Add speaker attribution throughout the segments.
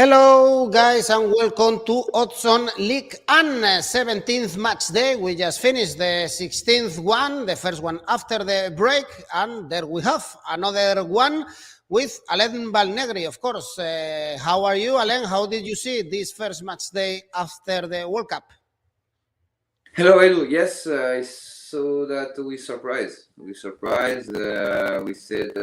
Speaker 1: Hello, guys, and welcome to Odds on Ligue and 17th match day. We just finished the 16th one, the first one after the break, and there we have another one with Alain Valnegri, of course. How are you, Alain? How did you see this first match day after the World Cup?
Speaker 2: Hello, Edu. Yes, I saw that we surprised. We said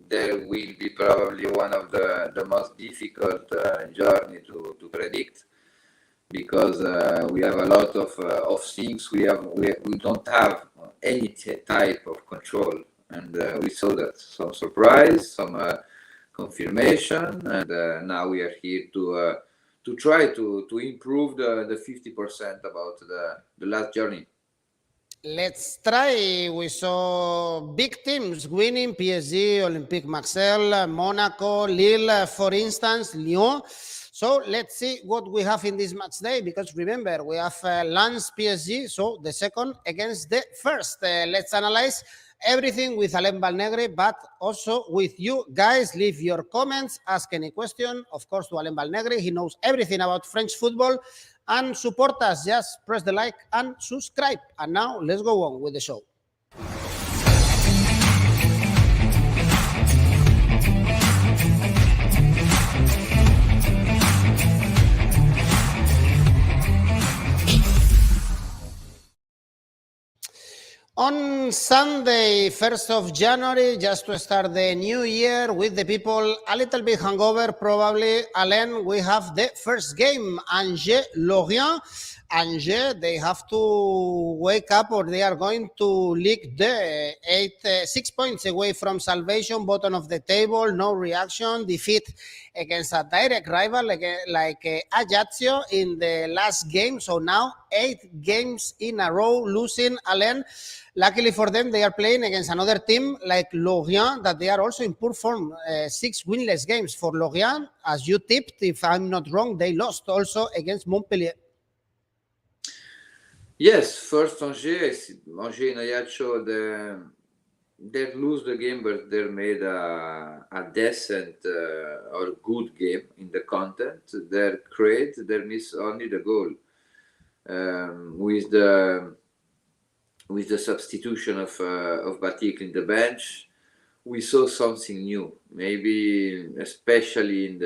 Speaker 2: there will be probably one of the most difficult journey to predict because we have a lot of things. We don't have any type of control, and we saw that some surprise, some confirmation, and now we are here to try to improve the 50% about the last journey.
Speaker 1: Let's try. We saw big teams winning: PSG, Olympique Marseille, Monaco, Lille, for instance, Lyon. So let's see what we have in this match day, because remember, we have Lens PSG, so the second against the first. Let's analyze everything with Alain Valnegri, but also with you guys. Leave your comments, ask any question, of course, to Alain Valnegri. He knows everything about French football. And support us. Just press the like and subscribe. And now let's go on with the show. On Sunday, 1st of January, just to start the new year with the people a little bit hungover, probably, Alain, we have the first game, Angers-Lorient. Angers, they have to wake up, or they are going to Ligue 6 points away from salvation, bottom of the table, no reaction, defeat against a direct rival like Ajaccio in the last game. So now 8 games in a row losing, Alain. Luckily for them, they are playing against another team like Lorient, that they are also in poor form. 6 winless games for Lorient. As you tipped, if I'm not wrong, they lost also against Montpellier.
Speaker 2: Yes, first Angers and Ajaccio, they lose the game, but they made a decent or good game in the content. They're great. They miss only the goal with the substitution of Batik in the bench. We saw something new, maybe especially in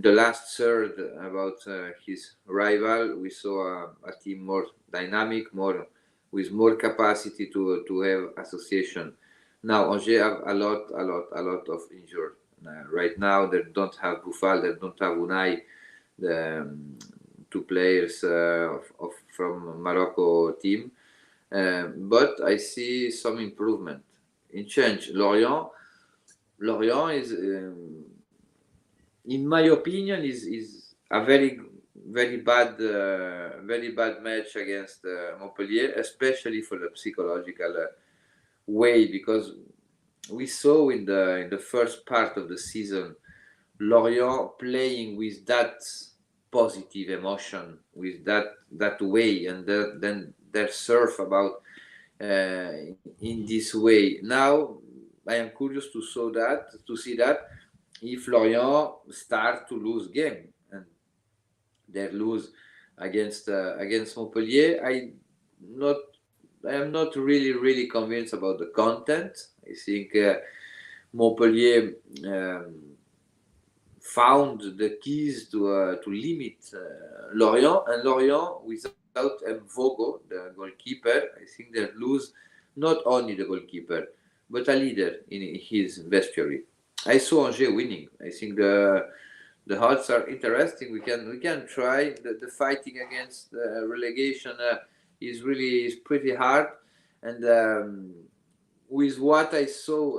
Speaker 2: the last third about his rival. We saw a team more dynamic, with more capacity to have association. Now Angers have a lot of injured. Right now they don't have Bouffal, they don't have Unai, the 2 players from Morocco team. But I see some improvement in change. Lorient is, in my opinion, is a very bad match against Montpellier, especially for the psychological way, because we saw in the first part of the season Lorient playing with that positive emotion, with that way, and then their surf about in this way. Now I am curious to see that if Lorient start to lose game and they lose against Montpellier, I am not really convinced about the content. I think Montpellier found the keys to limit Lorient, and Lorient without Mvogo, the goalkeeper, I think they lose not only the goalkeeper but a leader in his vestiary. I saw Angers winning. I think the odds are interesting. We can try. The fighting against relegation is pretty hard, and with what I saw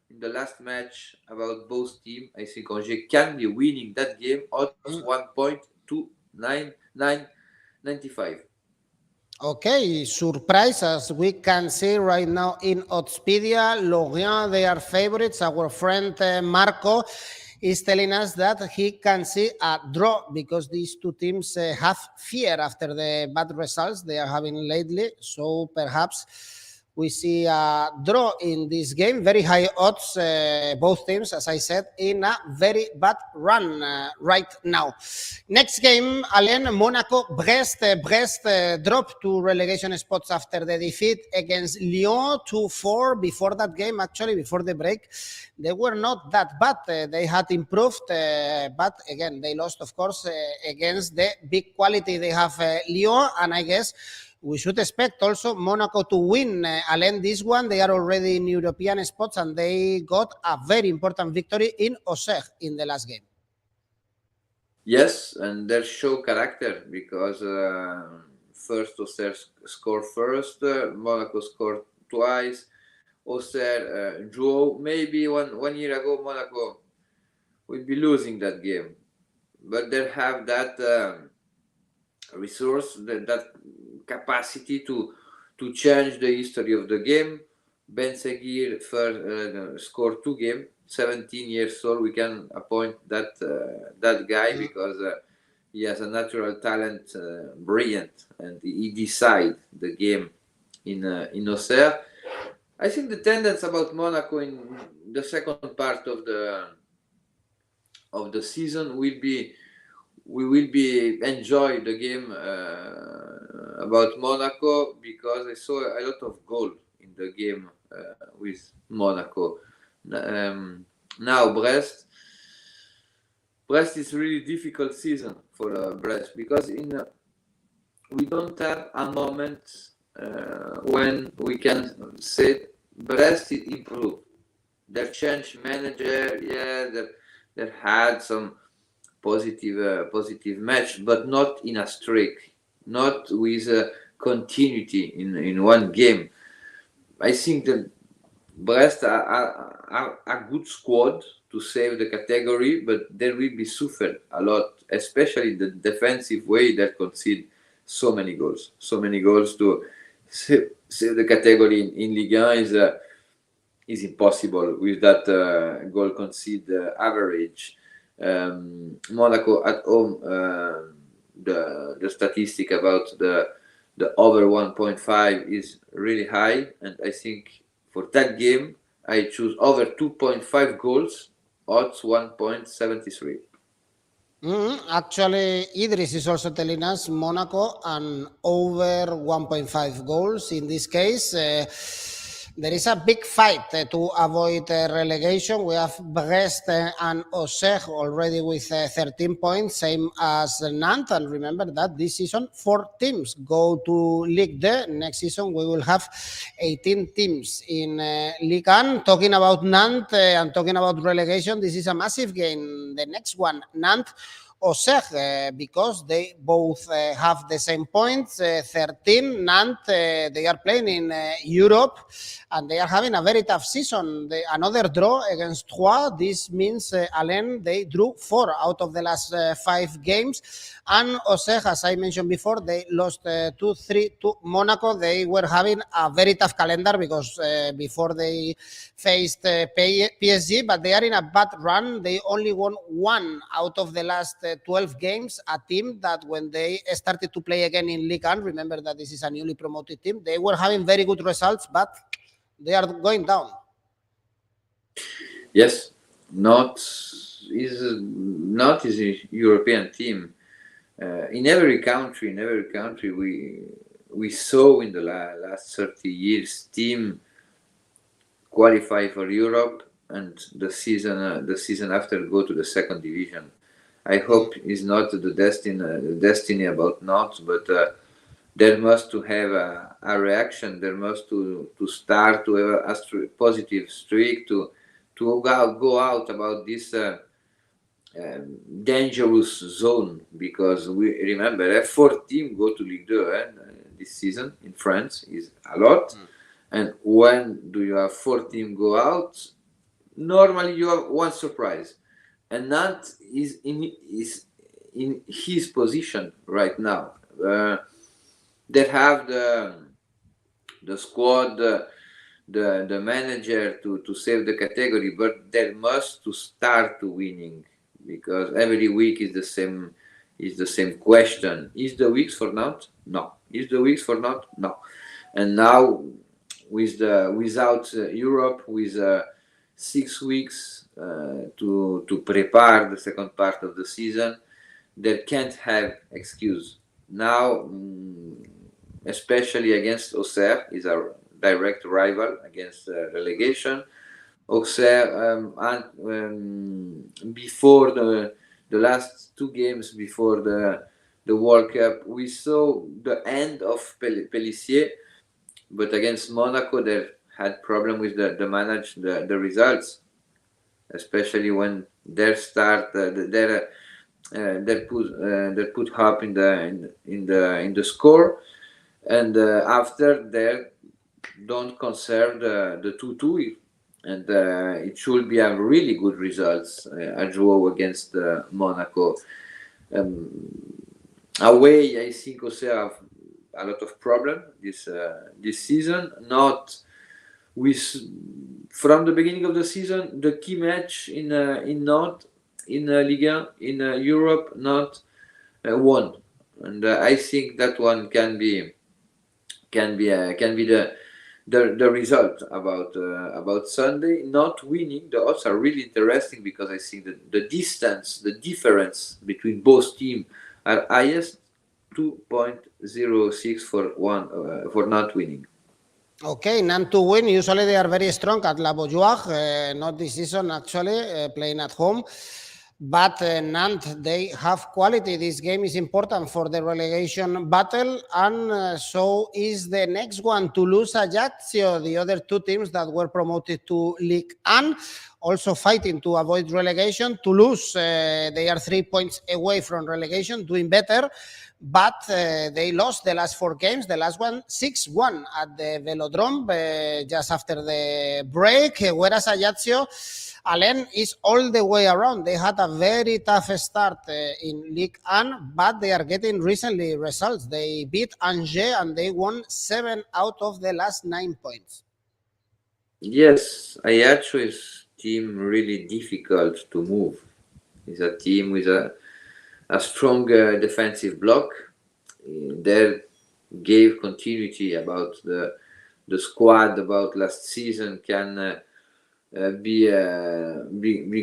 Speaker 2: in the last match about both teams, I think Angers can be winning that game. Odds 1.2995.
Speaker 1: Okay, surprise, as we can see right now in Oddspedia. Lorient, they are favorites. Our friend Marco is telling us that he can see a draw because these 2 teams have fear after the bad results they are having lately. So perhaps We see a draw in this game, very high odds, both teams, as I said, in a very bad run right now. Next game, Alain, Monaco, Brest. Brest dropped to relegation spots after the defeat against Lyon 2-4. Before that game, actually, before the break, they were not that bad. They had improved, but again, they lost, of course, against the big quality they have Lyon, and I guess we should expect also Monaco to win. Alain, this one, they are already in European spots and they got a very important victory in Auxerre in the last game.
Speaker 2: Yes, and they show character because first Auxerre scored first, Monaco scored twice. Auxerre drew. Maybe one year ago Monaco will be losing that game, but they have that resource, that capacity to change the history of the game. Ben Seguir scored 2 games, 17 years old. We can appoint that guy because he has a natural talent, brilliant, and he decide the game in Auxerre. I think the tendency about Monaco in the second part of the season will be we will be enjoy the game about Monaco because I saw a lot of goal in the game with Monaco. Now Brest is really difficult season for Brest because we don't have a moment when we can say Brest is improved. They changed manager, they had some positive match, but not in a streak, not with continuity in one game. I think that Brest are a good squad to save the category, but they will be suffered a lot, especially the defensive way that concede so many goals to save the category in Ligue 1 is impossible with that goal concede average. Monaco at home, the statistic about the over 1.5 is really high, and I think for that game I choose over 2.5 goals, odds 1.73.
Speaker 1: Actually, Idris is also telling us Monaco and over 1.5 goals. In this case, there is a big fight to avoid relegation. We have Brest and Auxerre already with 13 points, same as Nantes. And remember that this season, 4 teams go to Ligue 2. Next season, we will have 18 teams in Ligue 1. Talking about Nantes and talking about relegation, this is a massive game. The next one, Nantes, Auxerre, because they both have the same points, 13. Nantes, they are playing in Europe, and they are having a very tough season. Another draw against Troyes. This means, Alain, they drew 4 out of the last 5 games. And Auxerre, as I mentioned before, they lost 2-3 to Monaco. They were having a very tough calendar because before they faced PSG, but they are in a bad run. They only won 1 out of the last 12 games, a team that when they started to play again in Ligue 1, remember that this is a newly promoted team, they were having very good results, but they are going down.
Speaker 2: Yes, Nantes is a European team. In every country, we saw in the last 30 years team qualify for Europe and the season after go to the second division. I hope it's not the destiny about Nantes, but there must to have a reaction. There must to start to have a positive streak to go out about this dangerous zone, because we remember 4 teams go to Ligue 2 this season in France is a lot. And when do you have 4 teams go out? Normally you have one surprise, and Nantes is in his position right now. They have the squad, the manager to save the category, but they must to start to winning, because every week is the same question. Is the weeks for Nantes? No. Is the weeks for Nantes? No. And now without Europe, with 6 weeks to prepare the second part of the season, they can't have excuse. Now, especially against Auxerre, is our direct rival against relegation. Auxerre, and before the last 2 games before the World Cup, we saw the end of Pellissier, but against Monaco they had problem with the manage the results, especially when their start they put up in the score, and after they don't conserve the 2-2, and it should be a really good results a draw against Monaco. Away, I think Auxerre have a lot of problem this season. Not with from the beginning of the season, the key match in Nantes, in Ligue, in Europe, not won, and I think that one can be the result about Sunday. Not winning, the odds are really interesting because I think that the distance, the difference between both teams are highest, 2.06 for not winning.
Speaker 1: Okay, Nantes to win. Usually they are very strong at La Beaujoire, not this season actually, playing at home. But Nantes, they have quality. This game is important for the relegation battle, and so is the next one, Toulouse, Ajaccio, the other 2 teams that were promoted to Ligue 1, also fighting to avoid relegation. Toulouse, they are 3 points away from relegation, doing better, but they lost the last 4 games. The last one, 6-1 at the Velodrome, just after the break, whereas Ajaccio, Alain, is all the way around. They had a very tough start in Ligue 1, but they are getting recently results. They beat Angers and they won 7 out of the last 9 points.
Speaker 2: Yes, Ajaccio is team really difficult to move. It's a team with a strong defensive block. They gave continuity about the squad about last season. Can we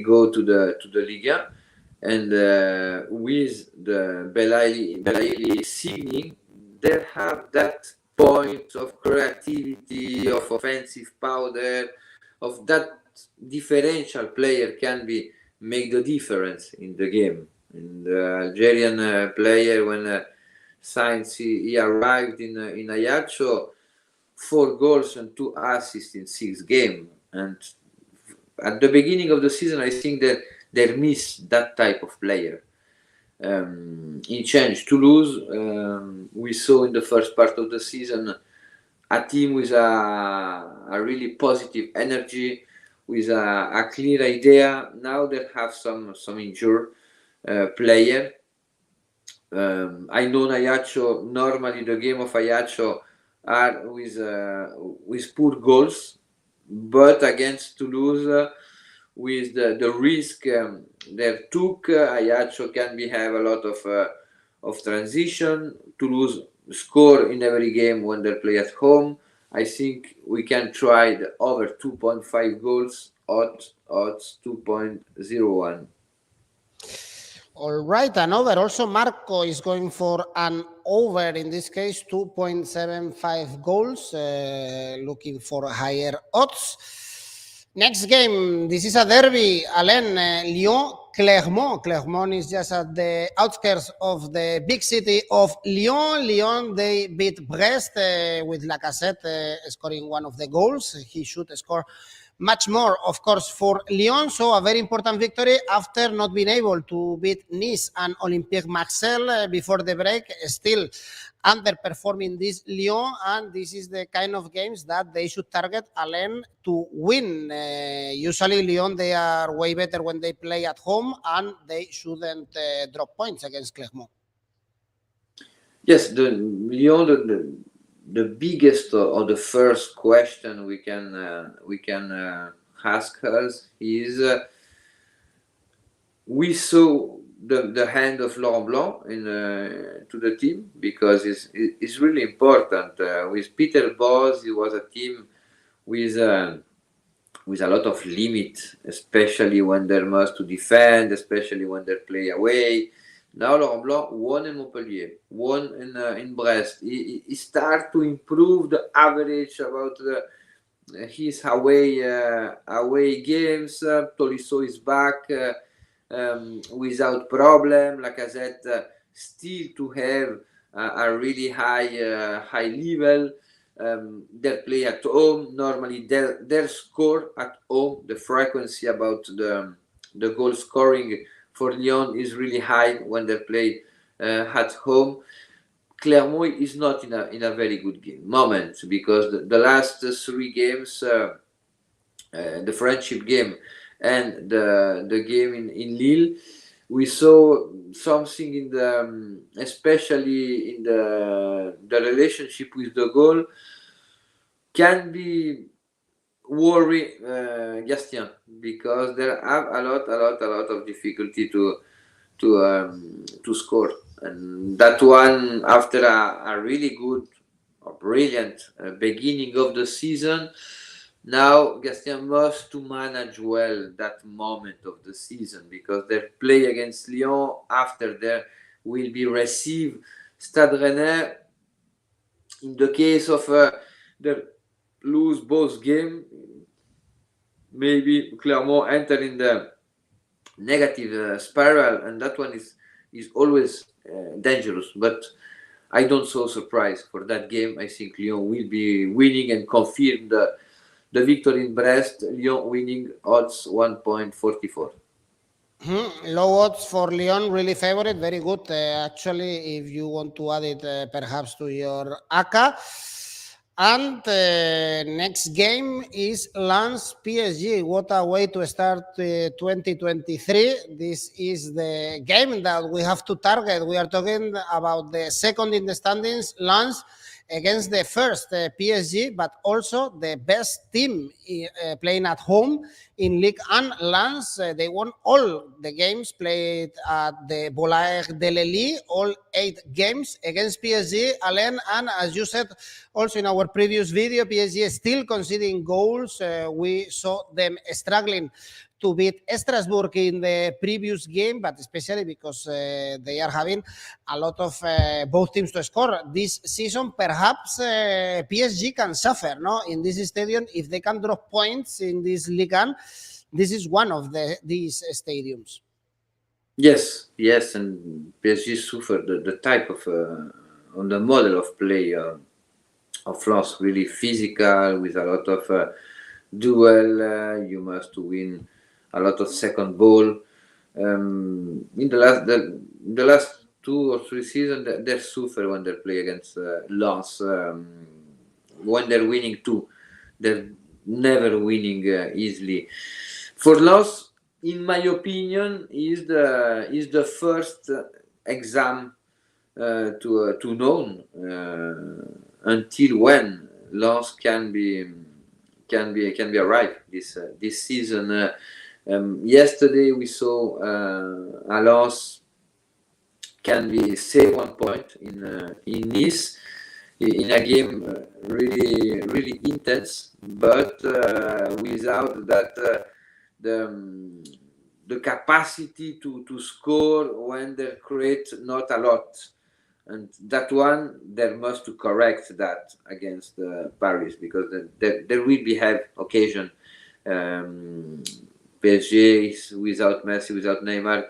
Speaker 2: go to the Liga, and with the Belaïli signing, they have that point of creativity, of offensive powder, of that differential player can make the difference in the game. And the Algerian player, when since he arrived in Ajaccio, 4 goals and 2 assists in 6 games, and at the beginning of the season, I think that they missed that type of player. In change, Toulouse, we saw in the first part of the season a team with a really positive energy, with a clear idea. Now they have some injured player. I know Ajaccio, normally the game of Ajaccio are with poor goals, but against Toulouse, with the risk they took, Ajaccio can have a lot of transition. Toulouse score in every game when they play at home. I think we can try the over 2.5 goals, odds 2.01.
Speaker 1: All right, an over. Also, Marco is going for an over, in this case, 2.75 goals, looking for higher odds. Next game, this is a derby, Alain, Lyon, Clermont. Clermont is just at the outskirts of the big city of Lyon. Lyon, they beat Brest with Lacazette scoring one of the goals. He should score much more, of course, for Lyon. So a very important victory after not being able to beat Nice and Olympique Marseille before the break. Still underperforming this Lyon, and this is the kind of games that they should target Alain to win. Usually Lyon, they are way better when they play at home, and they shouldn't drop points against Clermont.
Speaker 2: Yes, the Lyon, the biggest or the first question we can ask us is we saw the hand of Laurent Blanc to the team, because it's really important. With Peter Bosz, it was a team with a lot of limit, especially when they must to defend, especially when they play away. Now Laurent Blanc won in Montpellier, won in Brest. He start to improve the average about his away games. Tolisso is back without problem. Lacazette still to have a really high level. They play at home. Normally, their score at home, the frequency about the goal scoring for Lyon is really high when they play at home. Clermont is not in a very good moment because the last three games, the friendship game and the game in Lille, we saw something in the especially in the relationship with the goal can be worry Gastien because there have a lot of difficulty to score, and that one after a really good or brilliant beginning of the season. Now Gastien must to manage well that moment of the season because their play against Lyon after there will be receive Stade Rennais. In the case of they lose both game, maybe Clermont enter in the negative spiral, and that one is always dangerous. But I don't so surprised for that game. I think Lyon will be winning and confirm the victory in Brest. Lyon winning odds 1.44.
Speaker 1: Low odds for Lyon, really favorite, very good. Actually, if you want to add it perhaps to your ACCA. And next game is Lens PSG. What a way to start 2023. This is the game that we have to target. We are talking about the second in the standings, Lens, against the first PSG, but also the best team playing at home in Ligue 1. Lens, they won all the games played at the Boulaye de Lille, all 8 games against PSG, Alain, and as you said also in our previous video, PSG is still conceding goals. We saw them struggling to beat Strasbourg in the previous game, but especially because they are having a lot of both teams to score this season. Perhaps PSG can suffer in this stadium if they can drop points in this Ligue 1. This is one of these stadiums.
Speaker 2: Yes, and PSG suffered the type of on the model of play of Lens, really physical with a lot of duel. You must win a lot of second ball. In the last 2 or 3 seasons, they suffer when they play against Lens. When they're winning too, they're never winning easily. For Lens, in my opinion, is the first exam to know until when Lens can be arrived this season. Yesterday we saw Lens can be save 1 point in Nice in a game really intense, but without that the capacity to score when they create not a lot. And that one, they must to correct that against Paris because there will be have occasion. PSG is without Messi, without Neymar.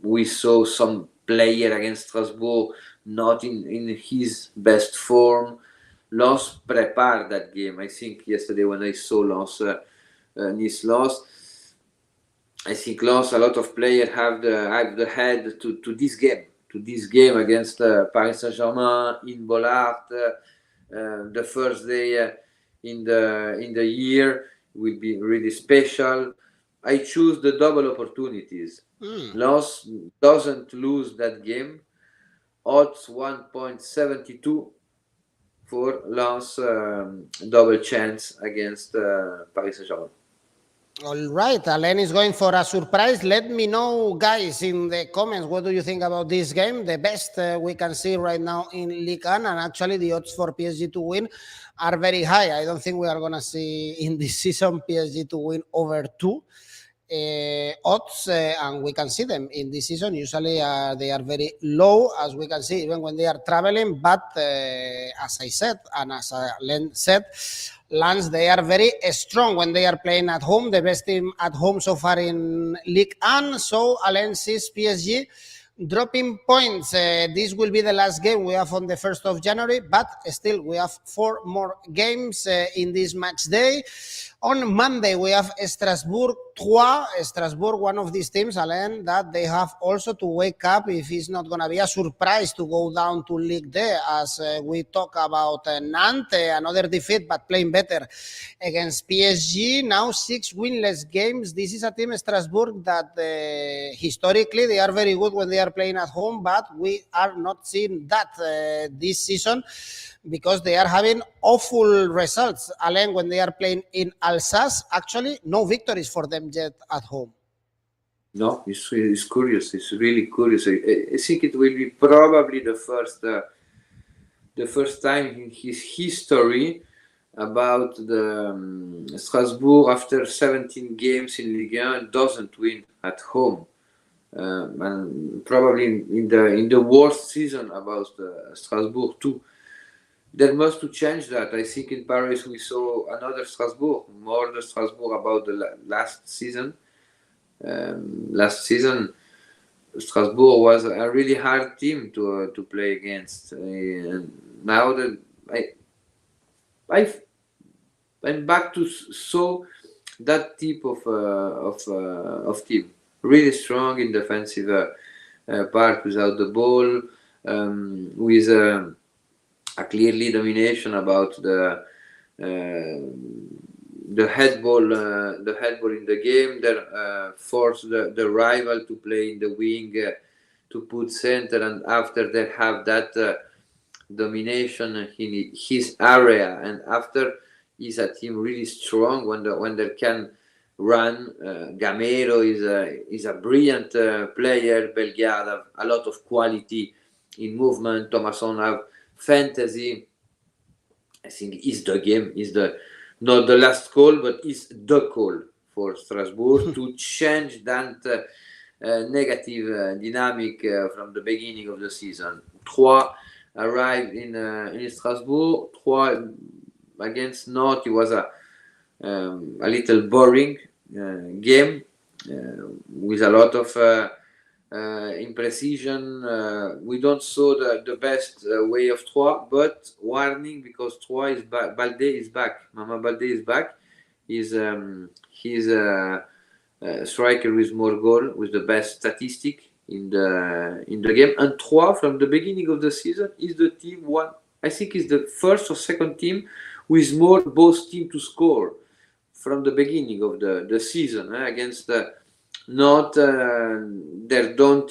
Speaker 2: We saw some player against Strasbourg not in his best form. Lens prepared that game. I think yesterday when I saw Lens, Nice Lens, I think Lens, a lot of players have the head to this game. To this game against Paris Saint-Germain in Bollard, the first day in the year will be really special. I choose the double opportunities. Lens doesn't lose that game. Odds 1.72 for Lens double chance against Paris Saint-Germain.
Speaker 1: All right, Alain is going for a surprise. Let me know, guys, in the comments, what do you think about this game? The best we can see right now in Ligue 1, and actually the odds for PSG to win are very high. I don't think we are going to see in this season PSG to win over 2 odds, and we can see them in this season. Usually they are very low, as we can see, even when they are traveling. But as I said, and as Len said, Lance, they are very strong when they are playing at home. The best team at home so far in Ligue 1. So Alain sees PSG dropping points. This will be the last game we have on the 1st of January, but still we have 4 more games in this match day. On Monday, we have Strasbourg 3. Strasbourg, one of these teams, Alain, that they have also to wake up if it's not going to be a surprise to go down to Ligue 2, as we talk about Nantes, another defeat, but playing better against PSG. Now 6 winless games. This is a team, Strasbourg, that historically they are very good when they are playing at home, but we are not seeing that this season, because they are having awful results. Alain, when they are playing in Alsace, actually no victories for them yet at home.
Speaker 2: No, it's curious. It's really curious. I think it will be probably the first time in his history about the Strasbourg, after 17 games in Ligue 1, doesn't win at home. And probably in the worst season about Strasbourg too. There must to change that. I think in Paris we saw another Strasbourg, more the Strasbourg about the last season. Last season, Strasbourg was a really hard team to play against. Now that I'm back to so that type of team, really strong in defensive part without the ball, with a clearly domination about the head ball in the game. They force the rival to play in the wing, to put center, and after they have that domination in his area, and after is a team really strong when they can run. Gamero is a brilliant player. Bellegarde have a lot of quality in movement. Thomasson have fantasy. I think is the game, is not the last call, but is the call for Strasbourg to change that negative dynamic from the beginning of the season. Troyes arrived in Strasbourg. Troyes against Nantes, it was a little boring game with a lot of imprecision. We don't saw the best way of Troyes, but warning, because Troyes is back. Balde is back. Mama Balde is back. He's a striker with more goal, with the best statistic in the game. And Troyes, from the beginning of the season, is the team I think is the first or second team with more both team to score from the beginning of the season against. Not they don't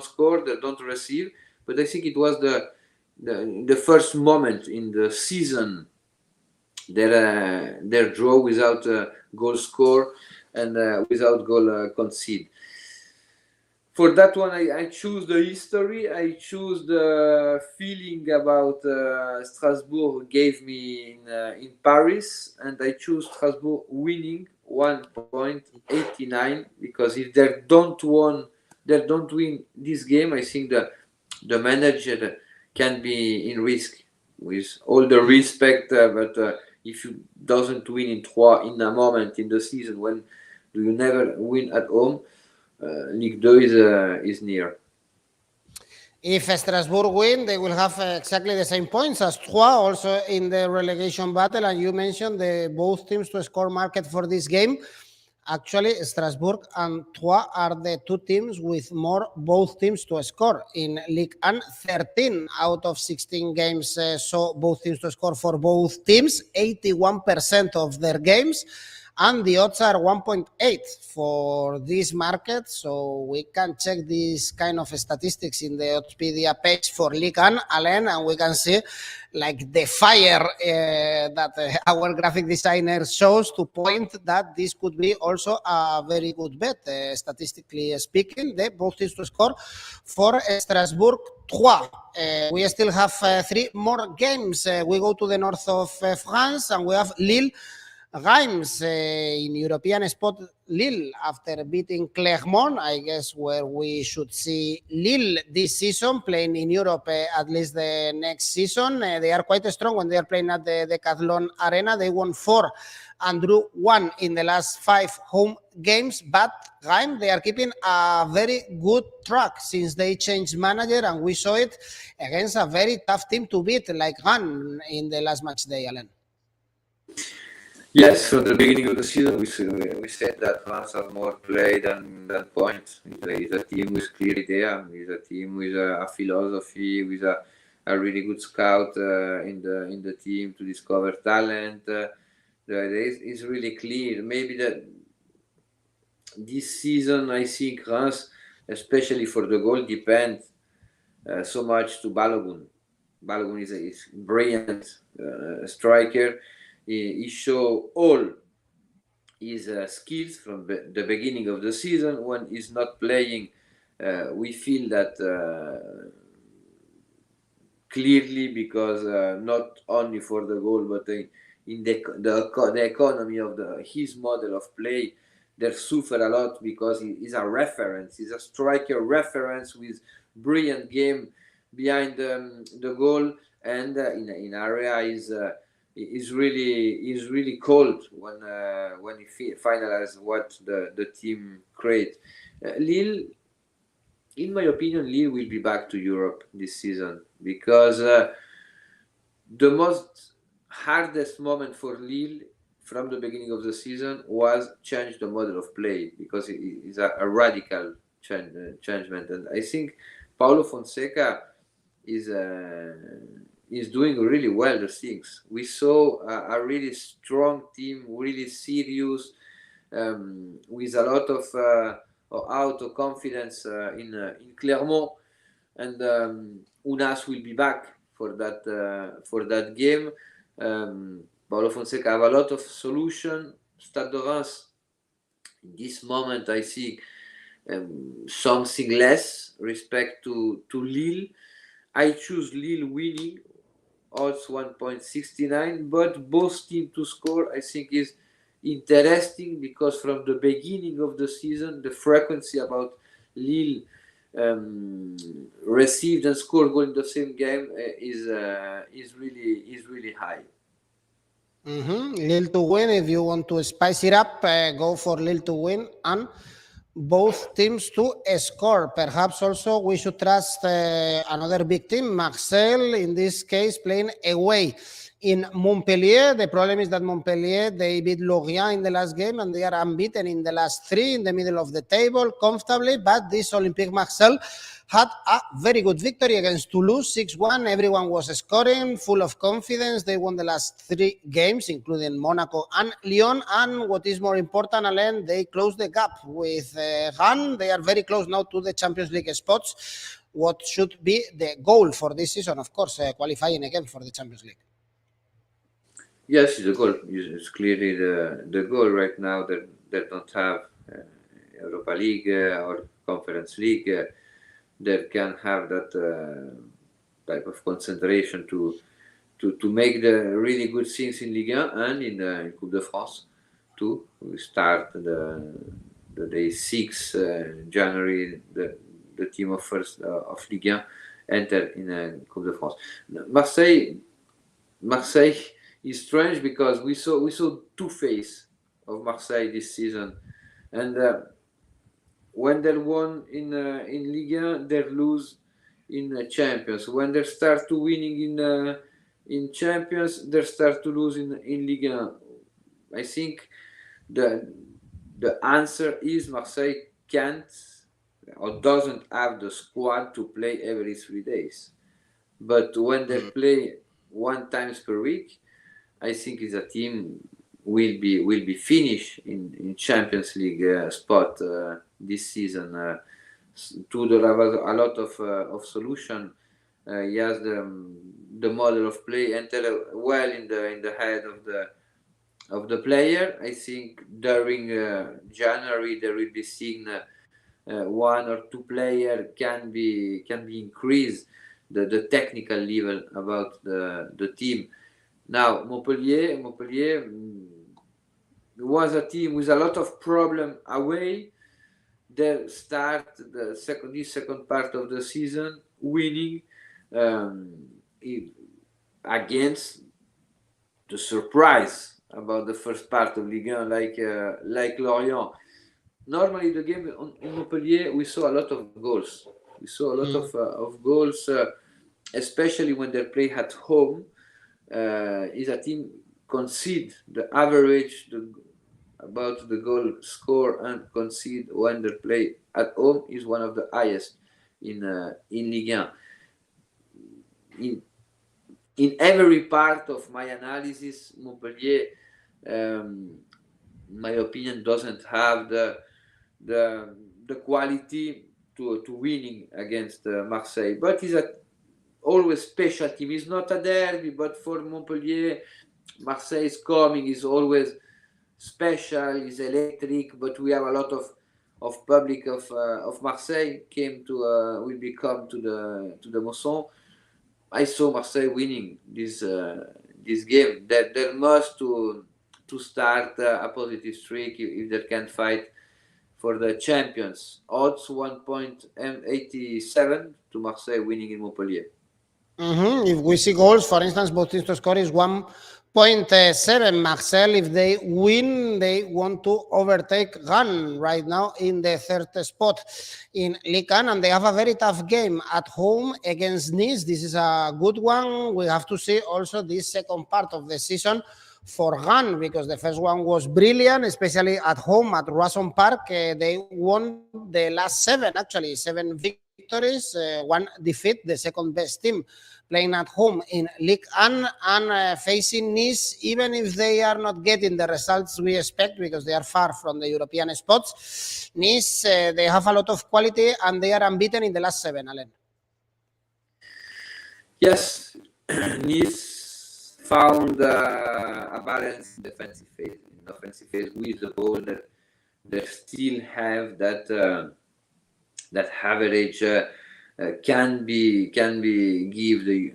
Speaker 2: score, they don't receive, but I think it was the first moment in the season their draw without goal score and without goal concede. For that one, I choose the history. I choose the feeling about Strasbourg gave me in Paris, and I choose Strasbourg winning 1.89, because if they don't win this game, I think the manager can be in risk, with all the respect. But if you doesn't win in Troyes in a moment in the season when you never win at home, Ligue 2 is near.
Speaker 1: If Strasbourg win, they will have exactly the same points as Troyes, also in the relegation battle. And you mentioned both teams to score market for this game. Actually, Strasbourg and Troyes are the two teams with more both teams to score in Ligue 1. 13 out of 16 games saw both teams to score for both teams, 81% of their games. and the odds are 1.8 for this market. So we can check these kind of statistics in the Oddspedia page for Ligue 1, Alain, and we can see like the fire that our graphic designer shows to point that this could be also a very good bet, statistically speaking. They both teams to score for Strasbourg 3. We still have 3 more games. We go to the north of France and we have Lille Reims in European spot. Lille, after beating Clermont, I guess where we should see Lille this season, playing in Europe at least the next season. They are quite strong when they are playing at the Decathlon Arena. They won 4 and drew 1 in the last 5 home games, but Reims, they are keeping a very good track since they changed manager, and we saw it against a very tough team to beat like Rennes in the last match day, Alain.
Speaker 2: Yes, from the beginning of the season, we said that France have more play than points. It's a team with clear idea. It's a team with a philosophy, with a really good scout in the team to discover talent. The idea is really clear. Maybe that this season, I think Reims, especially for the goal, depends so much to Balogun. Balogun is brilliant striker. He showed all his skills from the beginning of the season. When he's not playing, we feel that clearly, because not only for the goal, but in the economy of his model of play, they suffer a lot because he's a reference. He's a striker reference with brilliant game behind the goal, and in area is really cold when he finalizes what the team create. Lille, in my opinion, Lille will be back to Europe this season, because the most hardest moment for Lille from the beginning of the season was change the model of play, because it is a radical changement, and I think Paulo Fonseca is doing really well the things. We saw a really strong team, really serious, with a lot of auto-confidence in Clermont, and Unas will be back for that game. Paulo Fonseca have a lot of solution. Stade de Reims, in this moment, I see something less respect to Lille. I choose Lille winning, odds 1.69, but both teams to score, I think, is interesting, because from the beginning of the season, the frequency about Lille received and scored goal in the same game is really high.
Speaker 1: Lille to win. If you want to spice it up, go for Lille to win and both teams to score. Perhaps also we should trust another big team, Marseille, in this case playing away in Montpellier. The problem is that Montpellier, they beat Lorient in the last game and they are unbeaten in the last 3 in the middle of the table comfortably, but this Olympique Marseille had a very good victory against Toulouse, 6-1. Everyone was scoring, full of confidence. They won the last 3 games, including Monaco and Lyon. And what is more important, Alain, they closed the gap with Rennes. They are very close now to the Champions League spots. What should be the goal for this season? Of course, qualifying again for the Champions League.
Speaker 2: Yes, the goal is clearly the goal right now. They don't have Europa League or Conference League. They can have that type of concentration to make the really good things in Ligue 1 and in Coupe de France too. We start the day 6 January. The team of first of Ligue 1 enter in Coupe de France. Marseille is strange, because we saw two faces of Marseille this season, and when they won in Ligue 1, they lose in Champions. When they start to winning in Champions, they start to lose in Ligue 1. I think the answer is Marseille can't or doesn't have the squad to play every 3 days. But when they play 1 time per week, I think it's a team will be finished in Champions League spot this season. Tudor has a lot of solution. He has the model of play enter well in the head of the player. I think during January there will be seen one or two player can be increased the technical level about the team. Now Montpellier was a team with a lot of problem away. They start this second part of the season winning against the surprise about the first part of Ligue 1, like Lorient. Normally, the game in Montpellier, we saw a lot of goals. We saw a lot of goals, especially when they play at home. Is a team concede the average about the goal score and concede when they play at home is one of the highest in Ligue 1. In every part of my analysis, Montpellier, my opinion, doesn't have the quality to winning against Marseille. But it's always special team. It's not a derby, but for Montpellier, Marseille's coming is always special, is electric. But we have a lot of public of Marseille will be come to the Mosson. I saw Marseille winning this game. That they must to start a positive streak if they can fight for the champions. Odds 1.87 to Marseille winning in Montpellier.
Speaker 1: If we see goals, for instance, both teams to score is 1.7. Marseille, if they win, they want to overtake Rennes right now in the third spot in Ligue 1, and they have a very tough game at home against Nice. This is a good one. We have to see also this second part of the season for Rennes, because the first one was brilliant, especially at home at Roison Park. They won the last seven victories, one defeat, the second best team playing at home in Ligue 1, and facing Nice, even if they are not getting the results we expect because they are far from the European spots. Nice, they have a lot of quality and they are unbeaten in the last seven, Alain.
Speaker 2: Yes, Nice found a balance in defensive phase. In offensive phase with the ball, that they still have that average can be give the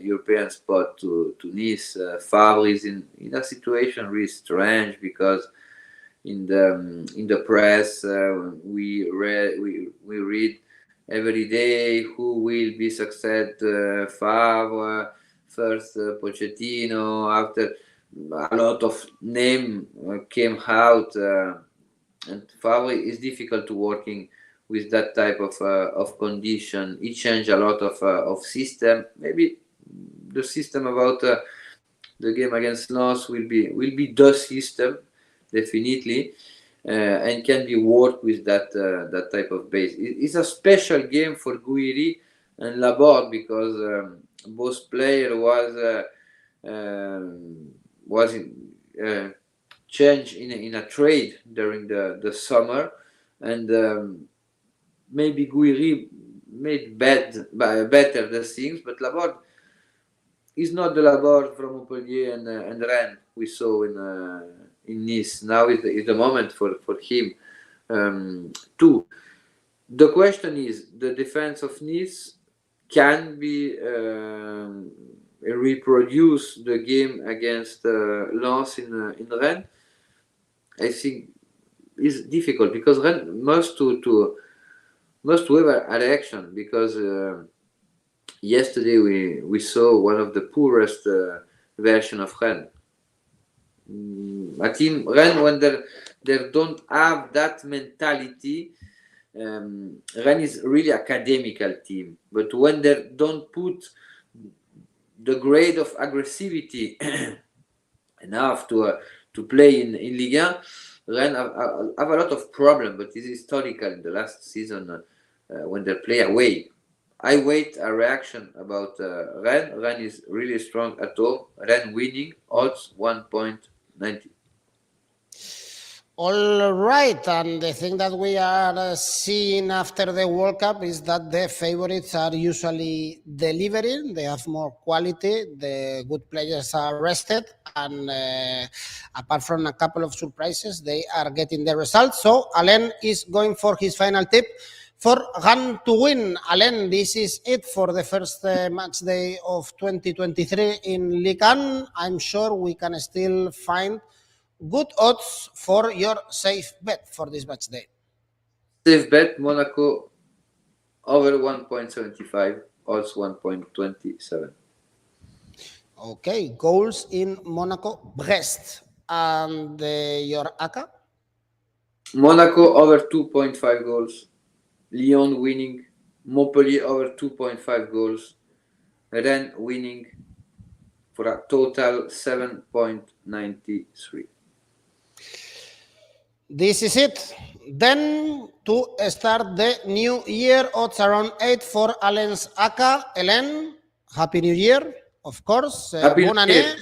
Speaker 2: European spot to Nice. Favre is in a situation really strange because in the press we read every day who will be succeed Favre first, Pochettino, after a lot of name came out, and Favre is difficult to working with that type of condition. He changed a lot of system. Maybe the system about the game against Nantes will be the system definitely, and can be worked with that type of base. It's a special game for Guiri and Laborde because both player was changed in a trade during the summer, and maybe Guiri made better the things, but Laborde is not the Laborde from Montpellier and Rennes we saw in Nice. Now is the moment for him too. The question is, the defense of Nice can be reproduce the game against Lens in Rennes. I think it's difficult because Rennes must to have a reaction, because yesterday we saw one of the poorest version of Rennes. A team Rennes, when they don't have that mentality, Rennes is really academical team, but when they don't put the grade of aggressivity enough to play in Ligue 1, Rennes have a lot of problem, but it's historical in the last season when they play away. I wait a reaction about Rennes. Rennes is really strong at home. Rennes winning, odds 1.9. 90.
Speaker 1: All right, and the thing that we are seeing after the World Cup is that the favorites are usually delivering. They have more quality. The good players are rested, and apart from a couple of surprises, they are getting the results. So Alain is going for his final tip for Rennes to win. Alain, this is it for the first match day of 2023 in Ligue 1. I'm sure we can still find good odds for your safe bet for this match day.
Speaker 2: Safe bet, Monaco over 1.75, odds 1.27.
Speaker 1: Okay, goals in Monaco, Brest. And your ACCA?
Speaker 2: Monaco over 2.5 goals, Lyon winning, Montpellier over 2.5 goals, Rennes winning for a total 7.93.
Speaker 1: This is it. Then to start the new year, odds around 8 for Alain's ACCA. Alain, Happy New Year, of course.
Speaker 2: Happy
Speaker 1: Bonne
Speaker 2: New
Speaker 1: année.
Speaker 2: Year.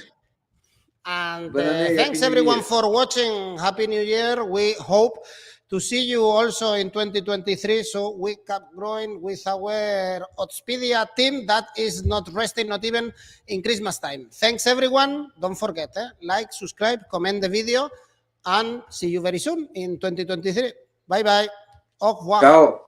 Speaker 1: And
Speaker 2: Bonne année,
Speaker 1: thanks
Speaker 2: Happy New
Speaker 1: everyone
Speaker 2: Year.
Speaker 1: for watching. Happy New Year. We hope to see you also in 2023, so we keep growing with our Oddspedia team that is not resting, not even in Christmas time. Thanks everyone. Don't forget, like, subscribe, comment the video, and see you very soon in 2023. Bye bye. Au revoir.
Speaker 2: Ciao.